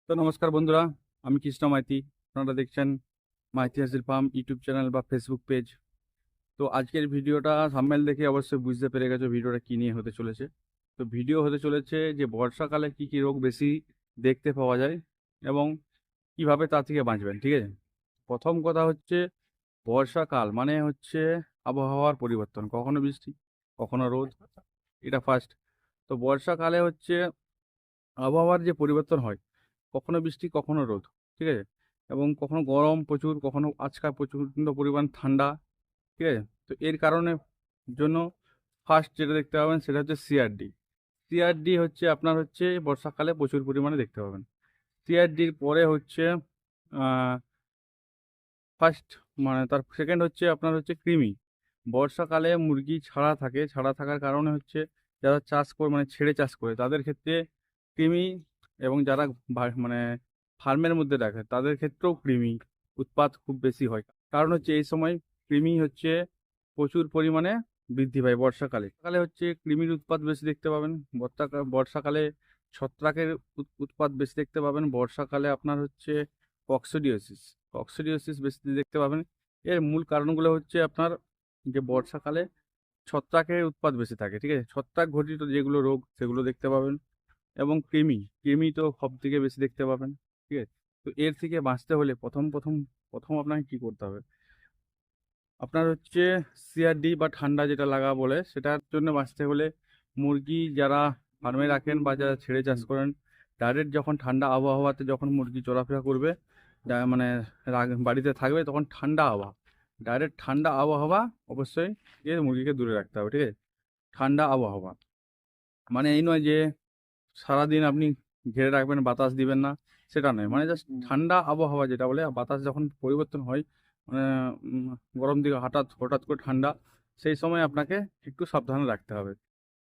তো নমস্কার বন্ধুরা, আমি কৃষ্ণ মাইতি। আপনারা দেখছেন মাইতি হাসির ফার্ম ইউটিউব চ্যানেল বা ফেসবুক পেজ। তো আজকের ভিডিওটা থাম্বনেল দেখে অবশ্যই বুঝতে পেরে গেছো ভিডিওটা কী নিয়ে হতে চলেছে। তো ভিডিও হতে চলেছে যে বর্ষাকালে কি কি রোগ বেশি দেখতে পাওয়া যায় এবং কিভাবে তা থেকে বাঁচবেন। ঠিক আছে, প্রথম কথা হচ্ছে বর্ষাকাল মানে হচ্ছে আবহাওয়ার পরিবর্তন, কখনো বৃষ্টি কখনো রোদ, এটা ফার্স্ট। তো বর্ষাকালে হচ্ছে আবহাওয়ার যে পরিবর্তন হয়, কখনো বৃষ্টি কখনো রোদ, ঠিক আছে, এবং কখনো গরম প্রচুর, কখনো আজকাল প্রচণ্ড পরিমাণ ঠান্ডা, ঠিক আছে। তো এর কারণে জন্য ফার্স্ট যেটা দেখতে পাবেন সেটা হচ্ছে সিআরডি। সিআরডি হচ্ছে আপনার হচ্ছে বর্ষাকালে প্রচুর পরিমাণে দেখতে পাবেন। সিআরডির পরে হচ্ছে ফার্স্ট মানে তার সেকেন্ড হচ্ছে আপনার হচ্ছে কৃমি। বর্ষাকালে মুরগি ছাড়া থাকে, ছাড়া থাকার কারণে হচ্ছে যারা চাষ করে মানে ছেড়ে চাষ করে তাদের ক্ষেত্রে কৃমি, এবং যারা মানে ফার্মের মধ্যে রাখে তাদের ক্ষেত্রেও কৃমি উৎপাত খুব বেশি হয়। কারণ হচ্ছে এই সময় কৃমি হচ্ছে প্রচুর পরিমাণে বৃদ্ধি পায় বর্ষাকালে। সকালে হচ্ছে কৃমির উৎপাত বেশি দেখতে পাবেন। বর্ষাকালে ছত্রাকের উৎপাত বেশি দেখতে পাবেন। বর্ষাকালে আপনার হচ্ছে কক্সিডিওসিস কক্সিডিওসিস বেশি দেখতে পাবেন। এর মূল কারণগুলো হচ্ছে আপনার যে বর্ষাকালে ছত্রাকের উৎপাত বেশি থাকে, ঠিক আছে, ছত্রাক ঘটিত যেগুলো রোগ সেগুলো দেখতে পাবেন। এবং কৃমি কৃমি তো সব থেকে বেশি দেখতে পাবেন, ঠিক আছে। তো এর থেকে বাঁচতে হলে প্রথম প্রথম প্রথম আপনাকে কি করতে হবে, আপনার হচ্ছে সিআরডি বা ঠান্ডা যেটা লাগা বলে, সেটার জন্য বাঁচতে হলে মুরগি যারা ফার্মে রাখেন বা যারা ছেড়ে চাষ করেন, ডাইরেক্ট যখন ঠান্ডা আবহাওয়াতে যখন মুরগি চলাফেরা করবে, মানে বাড়িতে থাকবে তখন ঠান্ডা আবহাওয়া, ডাইরেক্ট ঠান্ডা আবহাওয়া অবশ্যই এর মুরগিকে দূরে রাখতে হবে, ঠিক আছে। ঠান্ডা আবহাওয়া মানে এই নয় যে সারাদিন আপনি ঘিরে রাখবেন, বাতাস দিবেন না, সেটা নয়। মানে জাস্ট ঠান্ডা আবহাওয়া যেটা বলে, বাতাস যখন পরিবর্তন হয়, মানে উম, গরম দিকে হঠাৎ হঠাৎ করে ঠান্ডা, সেই সময় আপনাকে একটু সাবধানে রাখতে হবে,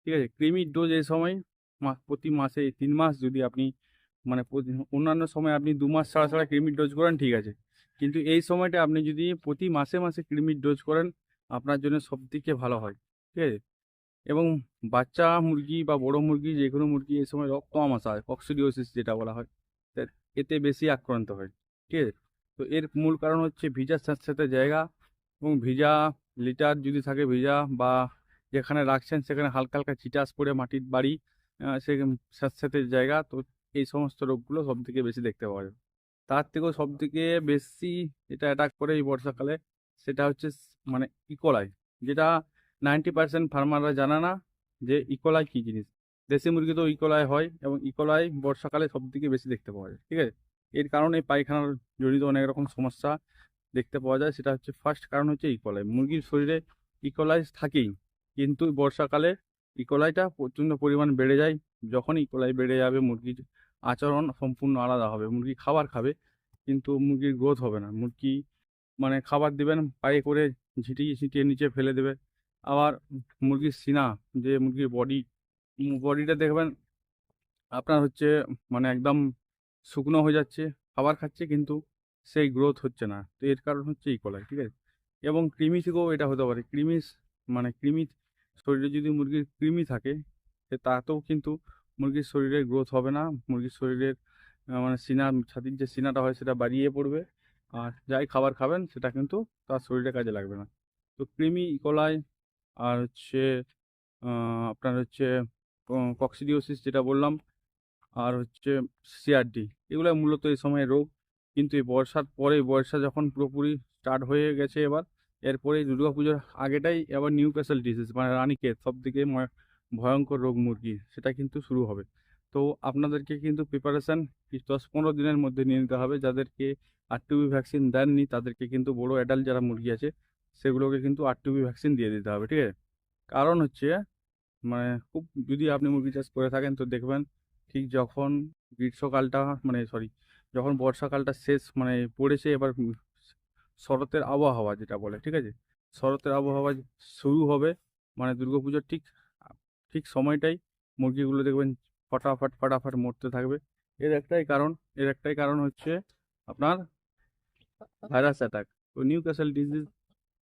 ঠিক আছে। কৃমির ডোজ এই সময় প্রতি মাসে 3 মাস যদি আপনি মানে অন্যান্য সময় আপনি 2 মাস ছাড়া ছাড়া কৃমির ডোজ করেন, ঠিক আছে, কিন্তু এই সময়টা আপনি যদি প্রতি মাসে মাসে কৃমির ডোজ করেন, আপনার জন্য সব থেকে ভালো হয়, ঠিক আছে। এবং বাচ্চা মুরগি বা বড় মুরগি যে কোনো মুরগি এই সময় রক্ত আমাশা হয়, কক্সিডিওসিস যেটা বলা হয়, তা এতে বেশি আক্রান্ত হয়, ঠিক আছে। তো এর মূল কারণ হচ্ছে ভিজা স্যাঁতস্যাঁতে জায়গা, এবং ভিজা লিটার যদি থাকে, ভিজা বা যেখানে রাখছেন সেখানে হালকা হালকা চিটাস পড়ে মাটির বাড়ি, সে স্যাঁতস্যাঁতে জায়গা, তো এই সমস্ত রোগগুলো সব থেকে বেশি দেখতে পাওয়া যায়। তার থেকেও সব থেকে বেশি যেটা অ্যাটাক করে এই বর্ষাকালে, সেটা হচ্ছে মানে ইকোলাই, যেটা 90% ফার্মাররা জানে না যে ইকোলাই কী জিনিস। দেশি মুরগিতেও ইকোলাই হয়, এবং ইকোলাই বর্ষাকালে সব থেকে বেশি দেখতে পাওয়া যায়, ঠিক আছে। এর কারণে পায়খানার জড়িত অনেক রকম সমস্যা দেখতে পাওয়া যায়। সেটা হচ্ছে ফার্স্ট কারণ হচ্ছে ইকোলাই। মুরগির শরীরে ইকোলাই থাকেই, কিন্তু বর্ষাকালে ইকোলাইটা প্রচণ্ড পরিমাণ বেড়ে যায়। যখন ইকোলাই বেড়ে যাবে, মুরগির আচরণ সম্পূর্ণ আলাদা হবে। মুরগি খাবার খাবে কিন্তু মুরগির গ্রোথ হবে না। মুরগি মানে খাবার দিবেন পায়ে করে ঝিটিয়ে ছিটিয়ে নিচে ফেলে দেবে। আবার মুরগির সিনা, যে মুরগির বডিটা দেখবেন আপনার হচ্ছে মানে একদম শুকনো হয়ে যাচ্ছে, খাবার খাচ্ছে কিন্তু সেই গ্রোথ হচ্ছে না। তো এর কারণ হচ্ছে ইকোলাই, ঠিক আছে। এবং কৃমি থেকেও এটা হতে পারে। মানে কৃমি শরীরে যদি মুরগির কৃমি থাকে, তাতেও কিন্তু মুরগির শরীরে গ্রোথ হবে না। মুরগির শরীরের মানে ছাতির যে সিনাটা হয় সেটা বাড়িয়ে পড়বে, আর যাই খাবার খাবেন সেটা কিন্তু তার শরীরে কাজে লাগবে না। তো কৃমি, ইকোলাই, আর হচ্ছে আপনার হচ্ছে কক্সিডিওসিস যেটা বললাম, আর হচ্ছে সিআরডি, এগুলো মূলত এই সময় রোগ। কিন্তু এই বর্ষার পরে, বর্ষা যখন পুরোপুরি স্টার্ট হয়ে গেছে এবার, এরপরে দুর্গাপুজোর আগেটাই আবার নিউ ক্যাসেল ডিজিজ মানে রানীক্ষেত সব থেকে ভয়ঙ্কর রোগ মুরগি, সেটা কিন্তু শুরু হবে। তো আপনাদেরকে কিন্তু প্রিপারেশান 10-15 দিনের মধ্যে নিয়ে নিতে হবে। যাদেরকে আরটিবি ভ্যাকসিন দেননি তাদেরকে কিন্তু, বড় অ্যাডাল্ট যারা মুরগি আছে সেগুলোকে কিন্তু আরটিবি ভ্যাকসিন দিয়ে দিতে হবে, ঠিক আছে। কারণ হচ্ছে মানে খুব যদি আপনি মুরগি চাষ করে থাকেন তো দেখবেন, ঠিক যখন গ্রীষ্মকালটা মানে সরি যখন বর্ষাকালটা শেষ মানে পড়েছে, এবার শরতের আবহাওয়া যেটা বলে, ঠিক আছে, শরতের আবহাওয়া শুরু হবে, মানে দুর্গাপুজোর ঠিক ঠিক সময়টাই মুরগিগুলো দেখবেন ফটাফট ফটাফট মরতে থাকবে। এর একটাই কারণ, হচ্ছে আপনার ভাইরাস অ্যাটাক। তো নিউ ক্যাসেল ডিজিজ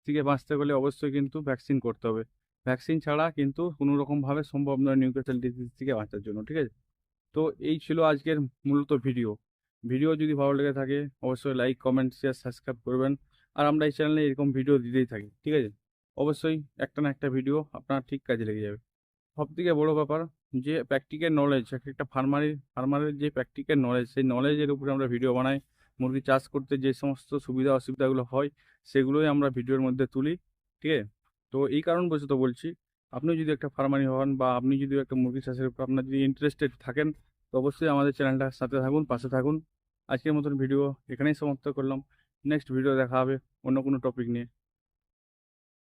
থেকে বাঁচতে গেলে অবশ্যই কিন্তু ভ্যাকসিন করতে হবে। ভ্যাকসিন ছাড়া কিন্তু কোনো রকমভাবে সম্ভব নয় নিউক্যাসল ডিজিজ থেকে বাঁচার জন্য, ঠিক আছে। তো এই ছিল আজকের মূলত ভিডিও। ভিডিও যদি ভালো লেগে থাকে অবশ্যই লাইক, কমেন্ট, শেয়ার, সাবস্ক্রাইব করবেন। আর আমরা এই চ্যানেলে এরকম ভিডিও দিতেই থাকি, ঠিক আছে? অবশ্যই একটা না একটা ভিডিও আপনার ঠিক কাজে লেগে যাবে। সবথেকে বড় ব্যাপার যে প্র্যাকটিক্যাল নলেজ, একটা ফার্মারের যে প্র্যাকটিক্যাল নলেজ, সেই নলেজের উপরে আমরা ভিডিও বানাই। মুরগি চাষ করতে যে সমস্ত সুবিধা অসুবিধাগুলো হয় সেগুলোই আমরা ভিডিওর মধ্যে তুলি, ঠিক আছে? তো এই কারণবশত বলছি, আপনি যদি একটা ফার্মারি হন বা আপনি যদি একটা মুরগি চাষের উপর আপনার যদি ইন্টারেস্টেড থাকেন, তো অবশ্যই আমাদের চ্যানেলটার সাথে থাকুন, পাশে থাকুন। আজকের মতন ভিডিও এখানেই সমাপ্ত করলাম। নেক্সট ভিডিও দেখা হবে অন্য কোনো টপিক নিয়ে।